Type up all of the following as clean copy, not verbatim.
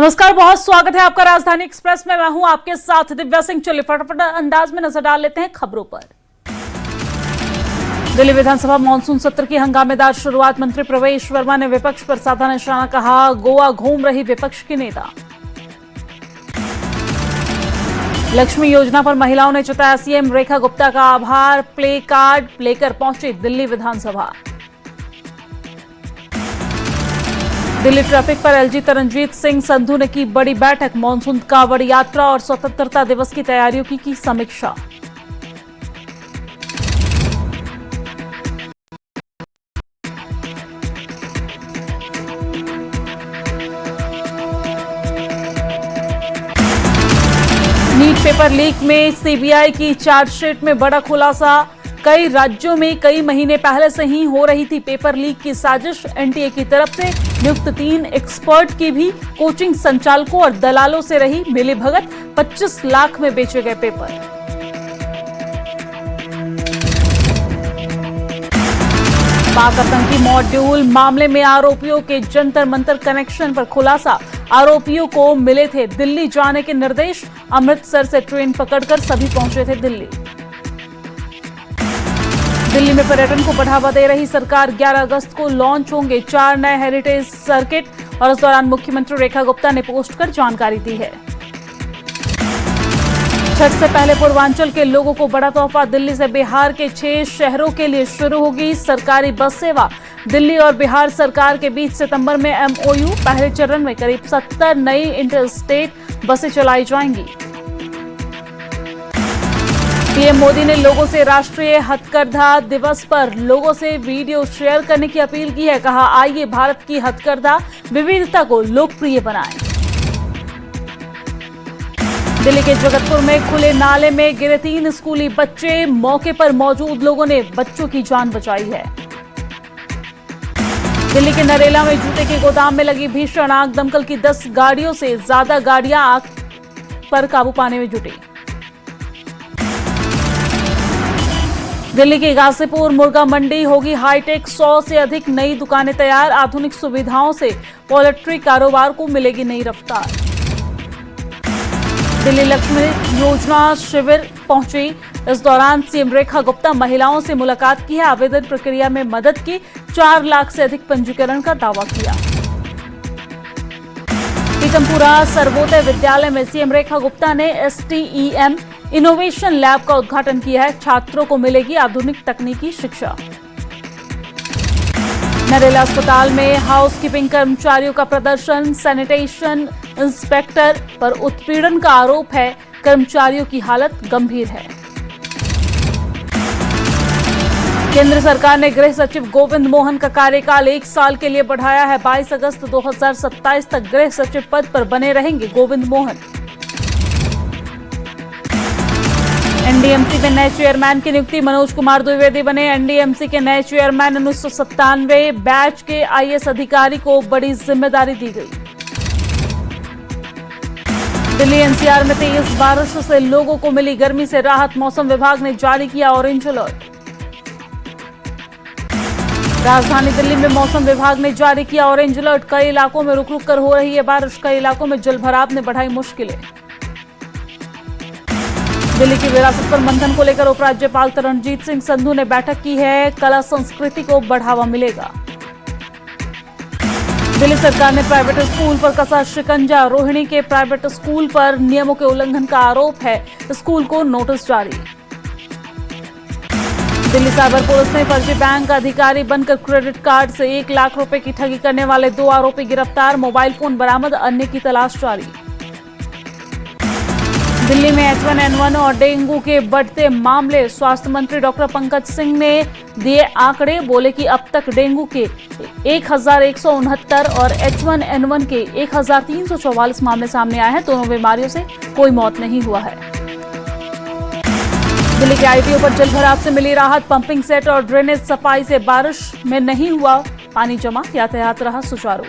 नमस्कार, बहुत स्वागत है आपका राजधानी एक्सप्रेस में। मैं हूं आपके साथ दिव्या सिंह। चलिए फटाफट अंदाज में नजर डाल लेते हैं खबरों पर। दिल्ली विधानसभा मानसून सत्र की हंगामेदार शुरुआत। मंत्री प्रवेश वर्मा ने विपक्ष पर साधा निशाना, कहा गोवा घूम रही विपक्ष की नेता। लक्ष्मी योजना पर महिलाओं ने जताया सीएम रेखा गुप्ता का आभार। प्ले कार्ड लेकर पहुंची दिल्ली विधानसभा। दिल्ली ट्रैफिक पर एलजी तरनजीत सिंह संधू ने की बड़ी बैठक। मानसून कांवड़ यात्रा और स्वतंत्रता दिवस की तैयारियों की समीक्षा। नीट पेपर लीक में सीबीआई की चार्जशीट में बड़ा खुलासा। कई राज्यों में कई महीने पहले से ही हो रही थी पेपर लीक की साजिश। एनटीए की तरफ से नियुक्त 3 एक्सपर्ट की भी कोचिंग संचालकों और दलालों से रही मिलीभगत। 25 लाख में बेचे गए पेपर। पाक आतंकी मॉड्यूल मामले में आरोपियों के जंतर मंतर कनेक्शन पर खुलासा। आरोपियों को मिले थे दिल्ली जाने के निर्देश। अमृतसर से ट्रेन पकड़कर सभी पहुंचे थे दिल्ली। दिल्ली में पर्यटन को बढ़ावा दे रही सरकार। 11 अगस्त को लॉन्च होंगे 4 नए हेरिटेज सर्किट और इस दौरान मुख्यमंत्री रेखा गुप्ता ने पोस्ट कर जानकारी दी है। छठ से पहले पूर्वांचल के लोगों को बड़ा तोहफा। दिल्ली से बिहार के 6 शहरों के लिए शुरू होगी सरकारी बस सेवा। दिल्ली और बिहार सरकार के बीच सितंबर में एमओयू। पहले चरण में करीब 70 नई इंटरस्टेट बसें चलाई जाएंगी। पीएम मोदी ने लोगों से राष्ट्रीय हथकरघा दिवस पर लोगों से वीडियो शेयर करने की अपील की है। कहा आइए भारत की हथकरघा विविधता को लोकप्रिय बनाएं। दिल्ली के जगतपुर में खुले नाले में गिरे 3 स्कूली बच्चे। मौके पर मौजूद लोगों ने बच्चों की जान बचाई है। दिल्ली के नरेला में जूते के गोदाम में लगी भीषण आग। दमकल की 10 गाड़ियों से ज्यादा गाड़ियां आग पर काबू पाने में जुटी। दिल्ली की गाजीपुर मुर्गा मंडी होगी हाईटेक। 100 से अधिक नई दुकानें तैयार। आधुनिक सुविधाओं से पोल्ट्री कारोबार को मिलेगी नई रफ्तार। दिल्ली लक्ष्मी योजना शिविर पहुंची। इस दौरान सीएम रेखा गुप्ता महिलाओं से मुलाकात की है। आवेदन प्रक्रिया में मदद की। 4 लाख से अधिक पंजीकरण का दावा किया। पीतमपुरा सर्वोदय विद्यालय में सीएम रेखा गुप्ता ने एसटीईएम इनोवेशन लैब का उद्घाटन किया है। छात्रों को मिलेगी आधुनिक तकनीकी शिक्षा। नरेला अस्पताल में हाउसकीपिंग कर्मचारियों का प्रदर्शन। सैनिटेशन इंस्पेक्टर पर उत्पीड़न का आरोप है। कर्मचारियों की हालत गंभीर है। केंद्र सरकार ने गृह सचिव गोविंद मोहन का कार्यकाल 1 साल के लिए बढ़ाया है। 22 अगस्त 2027 तक गृह सचिव पद पर बने रहेंगे गोविंद मोहन। एनडीएमसी में नए चेयरमैन की नियुक्ति। मनोज कुमार द्विवेदी बने एनडीएमसी के नए चेयरमैन। 1997 बैच के आईएएस अधिकारी को बड़ी जिम्मेदारी दी गई। दिल्ली एनसीआर में तेज बारिश से लोगों को मिली गर्मी से राहत। मौसम विभाग ने जारी किया ऑरेंज अलर्ट। राजधानी दिल्ली में मौसम विभाग ने जारी किया ऑरेंज अलर्ट। कई इलाकों में रुक रुक कर हो रही है बारिश। कई इलाकों में जलभराव ने बढ़ाई मुश्किलें। दिल्ली की विरासत पर मंथन को लेकर उपराज्यपाल तरनजीत सिंह संधू ने बैठक की है। कला संस्कृति को बढ़ावा मिलेगा। दिल्ली सरकार ने प्राइवेट स्कूल पर कसा शिकंजा। रोहिणी के प्राइवेट स्कूल पर नियमों के उल्लंघन का आरोप है। स्कूल को नोटिस जारी। दिल्ली साइबर पुलिस ने फर्जी बैंक अधिकारी बनकर क्रेडिट कार्ड से 1 लाख रुपए की ठगी करने वाले 2 आरोपी गिरफ्तार। मोबाइल फोन बरामद। अन्य की तलाश जारी। दिल्ली में H1N1 और डेंगू के बढ़ते मामले। स्वास्थ्य मंत्री डॉक्टर पंकज सिंह ने दिए आंकड़े। बोले कि अब तक डेंगू के 1169 और H1N1 के 1344 मामले सामने आए हैं। दोनों बीमारियों से कोई मौत नहीं हुआ है। दिल्ली के आईटीओ पर जलभराव से मिली राहत। पंपिंग सेट और ड्रेनेज सफाई से बारिश में नहीं हुआ पानी जमा। यातायात रहा सुचारू।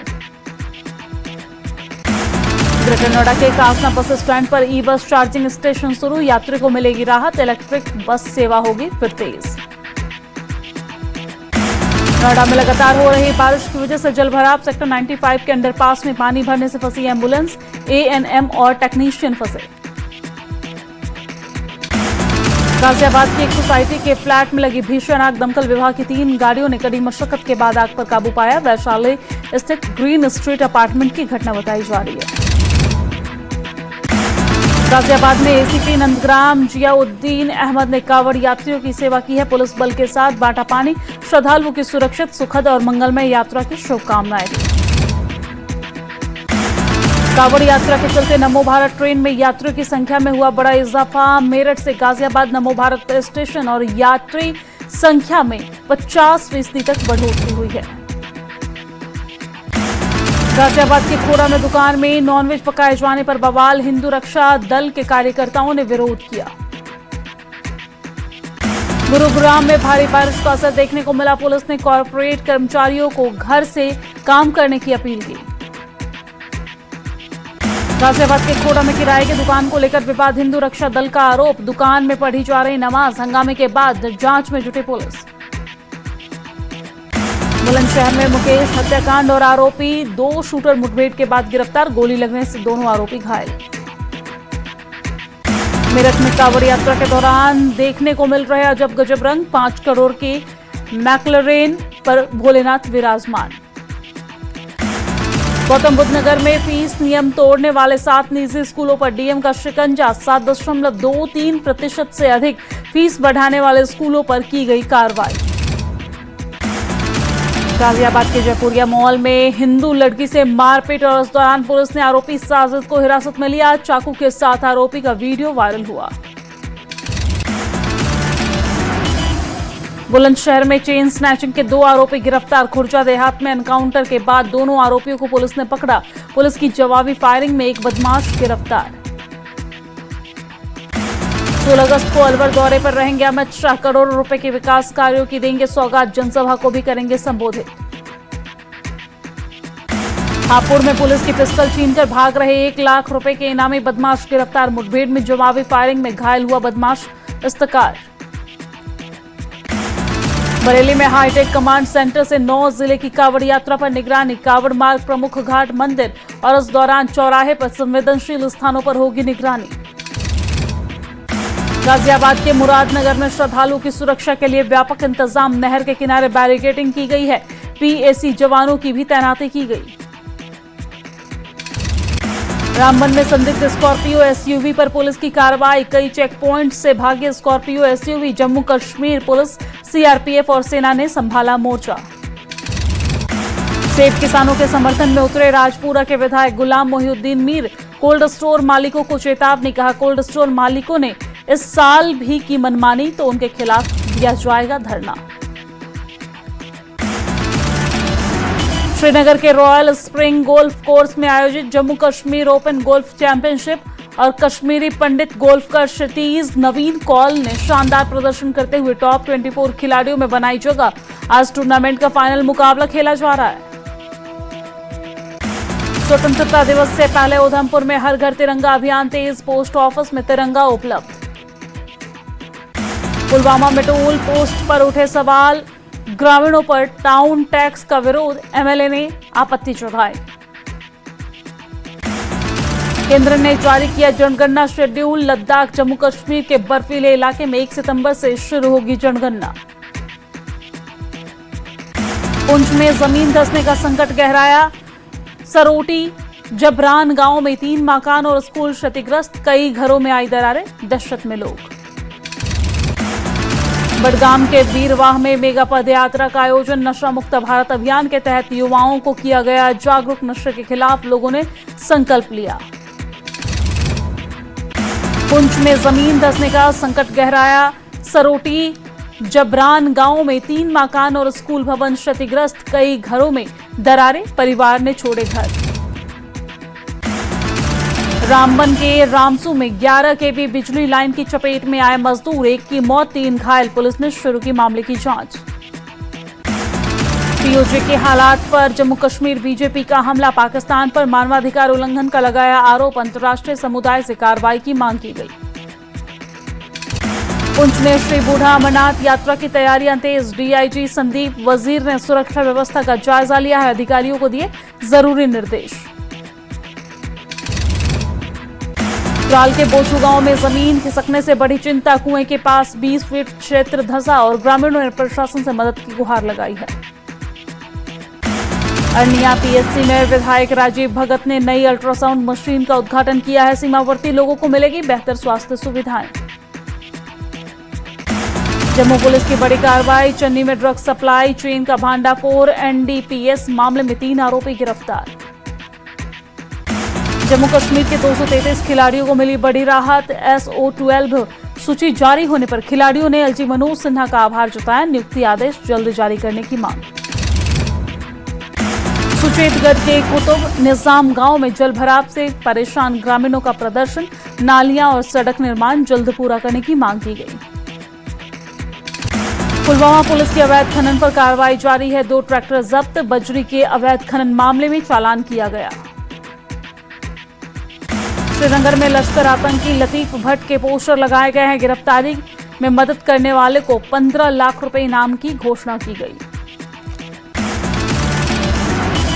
ग्रेटर नोएडा के कासना बस स्टैंड पर ई बस चार्जिंग स्टेशन शुरू। यात्री को मिलेगी राहत। इलेक्ट्रिक बस सेवा होगी फिर तेज। नोएडा में लगातार हो रही बारिश की वजह से जलभराव। सेक्टर 95 के अंडरपास में पानी भरने से फंसी एम्बुलेंस, एएनएम और टेक्नीशियन फंसे। गाजियाबाद की एक सोसाइटी के फ्लैट में लगी भीषण आग। दमकल विभाग की 3 गाड़ियों ने कड़ी मशक्कत के बाद आग पर काबू पाया। वैशाली स्थित ग्रीन स्ट्रीट अपार्टमेंट की घटना बताई जा रही है। गाजियाबाद में एसीपी नंदग्राम जियाउद्दीन अहमद ने कांवड़ यात्रियों की सेवा की है। पुलिस बल के साथ बांटा पानी। श्रद्धालुओं की सुरक्षित, सुखद और मंगलमय यात्रा की शुभकामनाएं दी। कांवड़ यात्रा के चलते नमो भारत ट्रेन में यात्रियों की संख्या में हुआ बड़ा इजाफा। मेरठ से गाजियाबाद नमो भारत स्टेशन और यात्री संख्या में 50% तक बढ़ोतरी हुई है। गाजियाबाद के खोड़ा में दुकान में नॉनवेज पकाए जाने पर बवाल। हिंदू रक्षा दल के कार्यकर्ताओं ने विरोध किया। गुरुग्राम में भारी बारिश का असर देखने को मिला। पुलिस ने कॉर्पोरेट कर्मचारियों को घर से काम करने की अपील की। गाजियाबाद के खोड़ा में किराए की दुकान को लेकर विवाद। हिंदू रक्षा दल का आरोप। दुकान में पढ़ी जा रही नमाज। हंगामे के बाद जांच में जुटी पुलिस। बुलंदशहर में मुकेश हत्याकांड और आरोपी 2 शूटर मुठभेड़ के बाद गिरफ्तार। गोली लगने से दोनों आरोपी घायल। मेरठ में कांवड़ यात्रा के दौरान देखने को मिल रहे अजब गजब रंग। 5 करोड़ के मैक्लरेन पर भोलेनाथ विराजमान। गौतम बुद्ध नगर में फीस नियम तोड़ने वाले 7 निजी स्कूलों पर डीएम का शिकंजा। 7.23% से अधिक फीस बढ़ाने वाले स्कूलों पर की गई कार्रवाई। गाजियाबाद के जयपुरिया मॉल में हिंदू लड़की से मारपीट और इस दौरान पुलिस ने आरोपी साजिद को हिरासत में लिया। चाकू के साथ आरोपी का वीडियो वायरल हुआ। बुलंदशहर में चेन स्नैचिंग के 2 आरोपी गिरफ्तार। खुर्जा देहात में एनकाउंटर के बाद दोनों आरोपियों को पुलिस ने पकड़ा। पुलिस की जवाबी फायरिंग में एक बदमाश गिरफ्तार। 16 अगस्त को अलवर दौरे पर रहेंगे अमित शाह। करोड़ों रुपए के विकास कार्यों की देंगे सौगात। जनसभा को भी करेंगे संबोधित। हापुड़ में पुलिस की पिस्टल छीनकर भाग रहे 1 लाख रुपए के इनामी बदमाश गिरफ्तार। मुठभेड़ में जवाबी फायरिंग में घायल हुआ बदमाश इस्तकार। बरेली में हाईटेक कमांड सेंटर से 9 जिले की कांवड़ यात्रा पर निगरानी। कांवड़ मार्ग, प्रमुख घाट, मंदिर और इस दौरान चौराहे पर संवेदनशील स्थानों पर होगी निगरानी। गाजियाबाद के मुरादनगर में श्रद्धालुओं की सुरक्षा के लिए व्यापक इंतजाम। नहर के किनारे बैरिकेडिंग की गई है। पीएसी जवानों की भी तैनाती की गई। रामबन में संदिग्ध स्कॉर्पियो एसयूवी पर पुलिस की कार्रवाई। कई चेक पॉइंट से भागे Scorpio SUV. Jammu Kashmir police, CRPF और सेना ने संभाला मोर्चा। सेब किसानों के समर्थन में उतरे राजपुरा के विधायक गुलाम मोहिउद्दीन मीर। कोल्ड स्टोर मालिकों को चेतावनी। कहा, कोल्ड स्टोर मालिकों ने इस साल भी की मनमानी तो उनके खिलाफ दिया जाएगा धरना। श्रीनगर के रॉयल स्प्रिंग गोल्फ कोर्स में आयोजित Jammu Kashmir open golf championship और कश्मीरी पंडित गोल्फकर क्षितिज नवीन कौल ने शानदार प्रदर्शन करते हुए टॉप 24 खिलाड़ियों में बनाई जगह। आज टूर्नामेंट का फाइनल मुकाबला खेला जा रहा है। स्वतंत्रता दिवस से पहले उधमपुर में हर घर तिरंगा अभियान तेज। पोस्ट ऑफिस में तिरंगा उपलब्ध। पुलवामा में टोल पोस्ट पर उठे सवाल। ग्रामीणों पर टाउन टैक्स का विरोध। एमएलए ने आपत्ति जताई। केंद्र ने जारी किया जनगणना शेड्यूल। लद्दाख, जम्मू कश्मीर के बर्फीले इलाके में 1 सितंबर से शुरू होगी जनगणना। पुंछ में जमीन धंसने का संकट गहराया। सरोटी जबरान गांव में 3 मकान और स्कूल क्षतिग्रस्त। कई घरों में आई दरारें। दहशत में लोग। बडगाम के वीरवाह में मेगा पद यात्रा का आयोजन। नशा मुक्त भारत अभियान के तहत युवाओं को किया गया जागरूक। नशे के खिलाफ लोगों ने संकल्प लिया। पुंछ में जमीन धंसने का संकट गहराया। सरोटी जबरान गांव में 3 मकान और स्कूल भवन क्षतिग्रस्त। कई घरों में दरारें। परिवार ने छोड़े घर। रामबन के रामसू में 11 केवी बिजली लाइन की चपेट में आए मजदूर। 1 की मौत, 3 घायल। पुलिस ने शुरू की मामले की जांच। पीओजे के हालात पर जम्मू कश्मीर बीजेपी का हमला। पाकिस्तान पर मानवाधिकार उल्लंघन का लगाया आरोप। अंतर्राष्ट्रीय समुदाय से कार्रवाई की मांग की गई। पुंछ में श्री बूढ़ा अमरनाथ यात्रा की तैयारियां तेज। डीआईजी संदीप वजीर ने सुरक्षा व्यवस्था का जायजा लिया है, अधिकारियों को दिए जरूरी निर्देश। त्राल के बोचू गांव में जमीन खिसकने से बड़ी चिंता। कुएं के पास 20 फीट क्षेत्र धंसा और ग्रामीणों ने प्रशासन से मदद की गुहार लगाई है। अरनिया पीएचसी में विधायक राजीव भगत ने नई अल्ट्रासाउंड मशीन का उद्घाटन किया है। सीमावर्ती लोगों को मिलेगी बेहतर स्वास्थ्य सुविधाएं। जम्मू पुलिस की बड़ी कार्रवाई। चन्नी में ड्रग सप्लाई चेन का भांडाफोड़। एनडीपीएस मामले में 3 आरोपी गिरफ्तार। जम्मू कश्मीर के 233 खिलाड़ियों को मिली बड़ी राहत। SO12 सूची जारी होने पर खिलाड़ियों ने एलजी मनोज सिन्हा का आभार जताया। नियुक्ति आदेश जल्द जारी करने की मांग। सुचेतगढ़ के कुतुब निजाम गांव में जल भराव से परेशान ग्रामीणों का प्रदर्शन। नालियां और सड़क निर्माण जल्द पूरा करने की मांग की गई। पुलवामा पुलिस की अवैध खनन पर कार्रवाई जारी है। 2 ट्रैक्टर जब्त। बजरी के अवैध खनन मामले में चालान किया गया। श्रीनगर में लश्कर आतंकी लतीफ भट्ट के पोस्टर लगाए गए हैं। गिरफ्तारी में मदद करने वाले को 15 लाख रुपए इनाम की घोषणा की गई।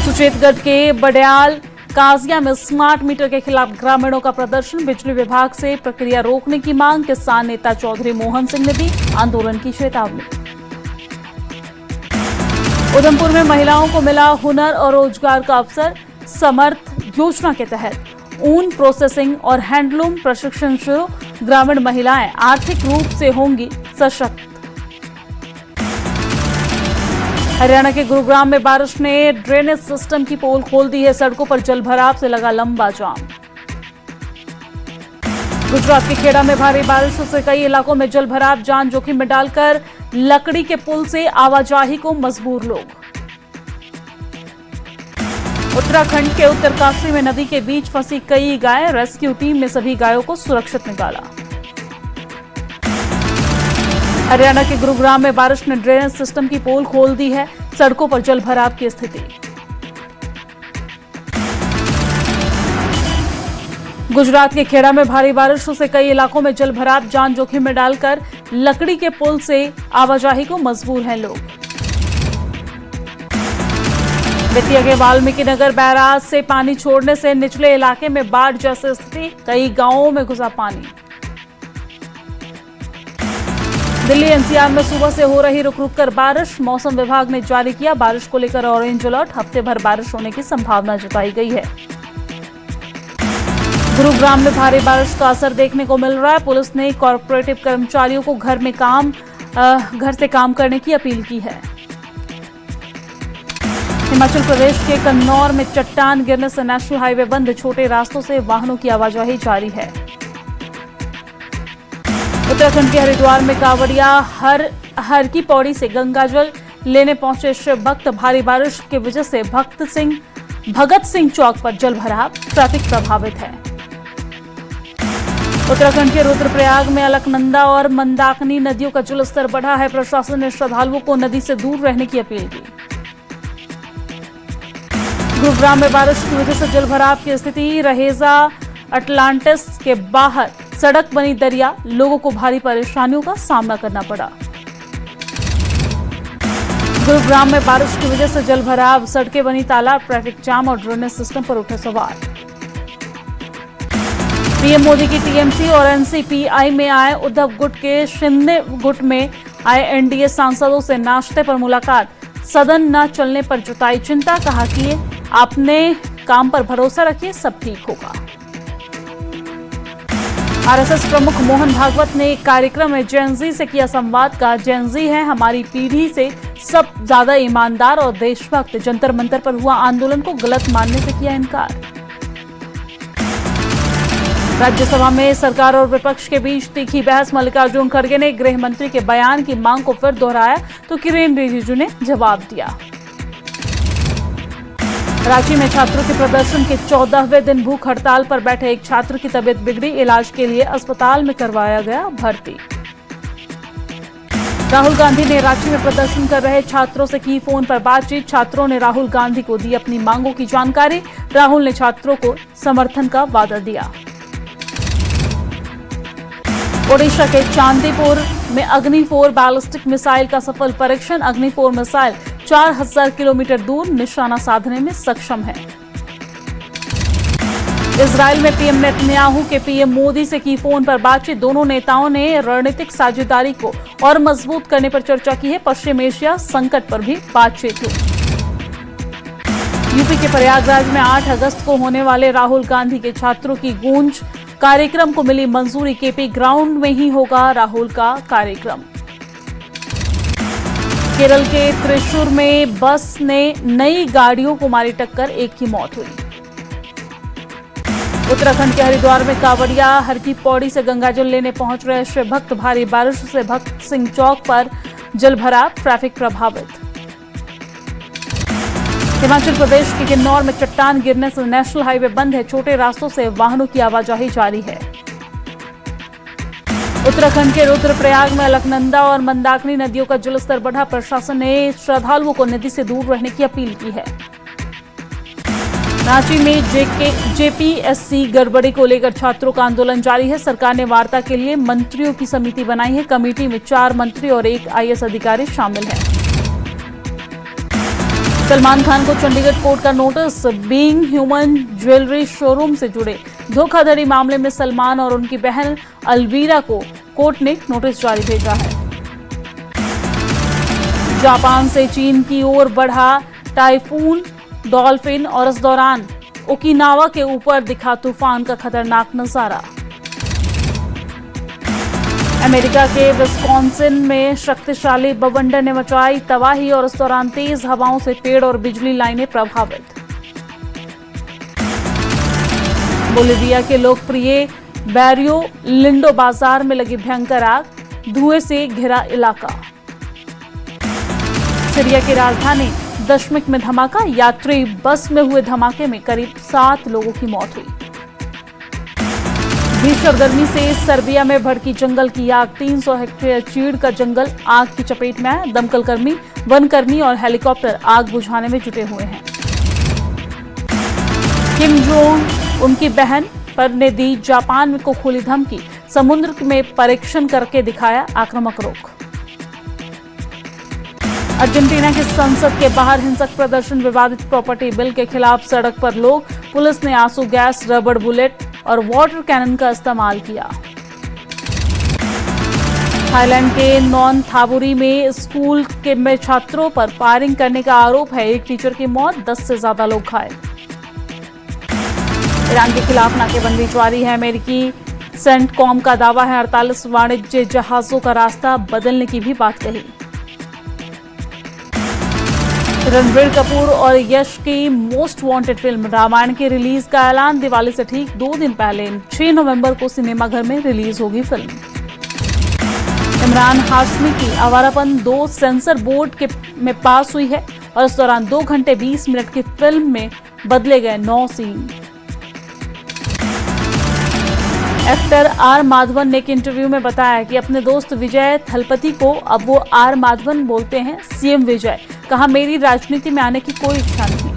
सुचेतगढ़ के बडयाल काजिया में स्मार्ट मीटर के खिलाफ ग्रामीणों का प्रदर्शन। बिजली विभाग से प्रक्रिया रोकने की मांग। किसान नेता चौधरी मोहन सिंह ने दी आंदोलन की चेतावनी। उधमपुर में महिलाओं को मिला हुनर और रोजगार का अवसर। समर्थ योजना के तहत ऊन प्रोसेसिंग और हैंडलूम प्रशिक्षण शुरू। ग्रामीण महिलाएं आर्थिक रूप से होंगी सशक्त। हरियाणा के गुरुग्राम में बारिश ने ड्रेनेज सिस्टम की पोल खोल दी है। सड़कों पर जल भराव से लगा लंबा जाम। गुजरात के खेड़ा में भारी बारिश से कई इलाकों में जल भराव। जान जोखिम में डालकर लकड़ी के पुल से आवाजाही को मजबूर लोग। उत्तराखंड के उत्तरकाशी में नदी के बीच फंसी कई गायें। रेस्क्यू टीम ने सभी गायों को सुरक्षित निकाला। हरियाणा के गुरुग्राम में बारिश ने ड्रेनेज सिस्टम की पोल खोल दी है। सड़कों पर जल भराव की स्थिति। गुजरात के खेड़ा में भारी बारिश से कई इलाकों में जल भराव। जान जोखिम में डालकर लकड़ी के पुल से आवाजाही को मजबूर हैं लोग। बेतिया के वाल्मीकि नगर बैराज से पानी छोड़ने से निचले इलाके में बाढ़ जैसी स्थिति। कई गांवों में घुसा पानी। दिल्ली एनसीआर में सुबह से हो रही रुक रुक कर बारिश। मौसम विभाग ने जारी किया बारिश को लेकर ऑरेंज अलर्ट। हफ्ते भर बारिश होने की संभावना जताई गई है। गुरुग्राम में भारी बारिश का असर देखने को मिल रहा है। पुलिस ने कॉर्पोरेटिव कर्मचारियों को घर से काम करने की अपील की है। हिमाचल प्रदेश के कन्नौर में चट्टान गिरने से नेशनल हाईवे बंद। छोटे रास्तों से वाहनों की आवाजाही जारी है। उत्तराखंड के हरिद्वार में कांवड़िया हर की पौड़ी से गंगाजल लेने पहुंचे शिव भक्त। भारी बारिश की वजह से भगत सिंह चौक पर जल भराव। ट्रैफिक प्रभावित है। उत्तराखंड के रुद्रप्रयाग में अलकनंदा और मंदाकिनी नदियों का जलस्तर बढ़ा है। प्रशासन ने श्रद्धालुओं को नदी से दूर रहने की अपील की। गुरुग्राम में बारिश की वजह से जल भराव की स्थिति। रहेजा अटलांटिस के बाहर सड़क बनी दरिया। लोगों को भारी परेशानियों का सामना करना पड़ा। गुरुग्राम में बारिश की वजह से जल भराव। सड़कें बनी तालाब। ट्रैफिक जाम और ड्रेनेज सिस्टम पर उठे सवाल। पीएम मोदी की टीएमसी और एनसीपीआई में आए उद्धव गुट के शिंदे गुट में आए एनडीए सांसदों से नाश्ते पर मुलाकात। सदन न चलने पर जताई चिंता। कहा कि आपने काम पर भरोसा रखिए, सब ठीक होगा। आरएसएस प्रमुख मोहन भागवत ने एक कार्यक्रम में जेनजी से किया संवाद। कहा जेनजी है हमारी पीढ़ी से सब ज्यादा ईमानदार और देशभक्त। जंतर मंतर पर हुआ आंदोलन को गलत मानने से किया इनकार। राज्यसभा में सरकार और विपक्ष के बीच तीखी बहस। मल्लिकार्जुन खड़गे ने गृह मंत्री के बयान की मांग को फिर दोहराया तो किरेन रिजिजू ने जवाब दिया। रांची में छात्रों के प्रदर्शन के 14वें दिन भूख हड़ताल पर बैठे एक छात्र की तबीयत बिगड़ी। इलाज के लिए अस्पताल में करवाया गया भर्ती। राहुल गांधी ने रांची में प्रदर्शन कर रहे छात्रों से की फोन पर बातचीत। छात्रों ने राहुल गांधी को दी अपनी मांगों की जानकारी। राहुल ने छात्रों को समर्थन का वादा दिया। ओडिशा के चांदीपुर में अग्नि 4 बैलिस्टिक मिसाइल का सफल परीक्षण। अग्नि 4 मिसाइल 4000 किलोमीटर दूर निशाना साधने में सक्षम है। इजराइल में पीएम नेतन्याहू के पीएम मोदी से की फोन पर बातचीत। दोनों नेताओं ने रणनीतिक साझेदारी को और मजबूत करने पर चर्चा की है। पश्चिम एशिया संकट पर भी बातचीत हुई। यूपी के प्रयागराज में 8 अगस्त को होने वाले राहुल गांधी के छात्रों की गूंज कार्यक्रम को मिली मंजूरी। केपी ग्राउंड में ही होगा राहुल का कार्यक्रम। केरल के त्रिशूर में बस ने नई गाड़ियों को मारी टक्कर, एक की मौत हुई। उत्तराखंड के हरिद्वार में कांवड़िया हर की पौड़ी से गंगाजल लेने पहुंच रहे शिव भक्त। भारी बारिश से भक्त सिंह चौक पर जलभराव, ट्रैफिक प्रभावित। हिमाचल प्रदेश के किन्नौर में चट्टान गिरने से नेशनल हाईवे बंद है। छोटे रास्तों से वाहनों की आवाजाही जारी है। उत्तराखंड के रुद्रप्रयाग में अलकनंदा और मंदाकिनी नदियों का जलस्तर बढ़ा। प्रशासन ने श्रद्धालुओं को नदी से दूर रहने की अपील की है। रांची में जेपीएससी गड़बड़ी को लेकर छात्रों का आंदोलन जारी है। सरकार ने वार्ता के लिए मंत्रियों की समिति बनाई है। कमेटी में 4 मंत्री और 1 आईएएस अधिकारी शामिल है। सलमान खान को चंडीगढ़ कोर्ट का notice. Being human jewellery showroom से जुड़े धोखाधड़ी मामले में सलमान और उनकी बहन अलवीरा को कोर्ट ने नोटिस जारी भेजा है। जापान से चीन की ओर बढ़ा टाइफून डॉल्फिन और इस दौरान ओकिनावा के ऊपर दिखा तूफान का खतरनाक नजारा। अमेरिका के विस्कॉन्सिन में शक्तिशाली बवंडर ने मचाई तबाही और इस दौरान तेज हवाओं से पेड़ और बिजली लाइनें प्रभावित। बोलिविया के लोकप्रिय बैरियो लिंडो बाजार में लगी भयंकर आग, धुएं से घिरा इलाका। सीरिया की राजधानी दमिश्क में धमाका। यात्री बस में हुए धमाके में करीब 7 लोगों की मौत हुई। भीषण गर्मी से सर्बिया में भड़की जंगल की आग। 300 हेक्टेयर चीड़ का जंगल आग की चपेट में आया। दमकल कर्मी, वनकर्मी और हेलीकॉप्टर आग बुझाने में जुटे हुए हैं। किम जोंग उनकी बहन पर ने दी जापान को खुली धमकी। समुद्र में परीक्षण करके दिखाया आक्रामक रुख। अर्जेंटीना की संसद के बाहर हिंसक प्रदर्शन। विवादित प्रॉपर्टी बिल के खिलाफ सड़क पर लोग। पुलिस ने आंसू गैस, रबड़ बुलेट और वाटर कैनन का इस्तेमाल किया। थाईलैंड के नॉनथाबुरी में स्कूल में छात्रों पर फायरिंग करने का आरोप है। एक टीचर की मौत, 10 से ज्यादा लोग घायल। ईरान के खिलाफ नाकेबंदी जारी है। अमेरिकी सेंटकॉम का दावा है 48 वाणिज्य जहाजों का रास्ता बदलने की भी बात कही। रणबीर कपूर और यश की मोस्ट वांटेड फिल्म रामायण की रिलीज का ऐलान। दिवाली से ठीक 2 दिन पहले 6 नवंबर को सिनेमाघर में रिलीज होगी फिल्म। इमरान हाशमी की आवारापन 2 सेंसर बोर्ड में पास हुई है और इस दौरान 2 घंटे 20 मिनट की फिल्म में बदले गए 9 सीन। एक्टर आर माधवन ने एक इंटरव्यू में बताया कि अपने दोस्त विजय थलपति को अब वो आर माधवन बोलते हैं, सीएम विजय। कहा, मेरी राजनीति में आने की कोई इच्छा नहीं।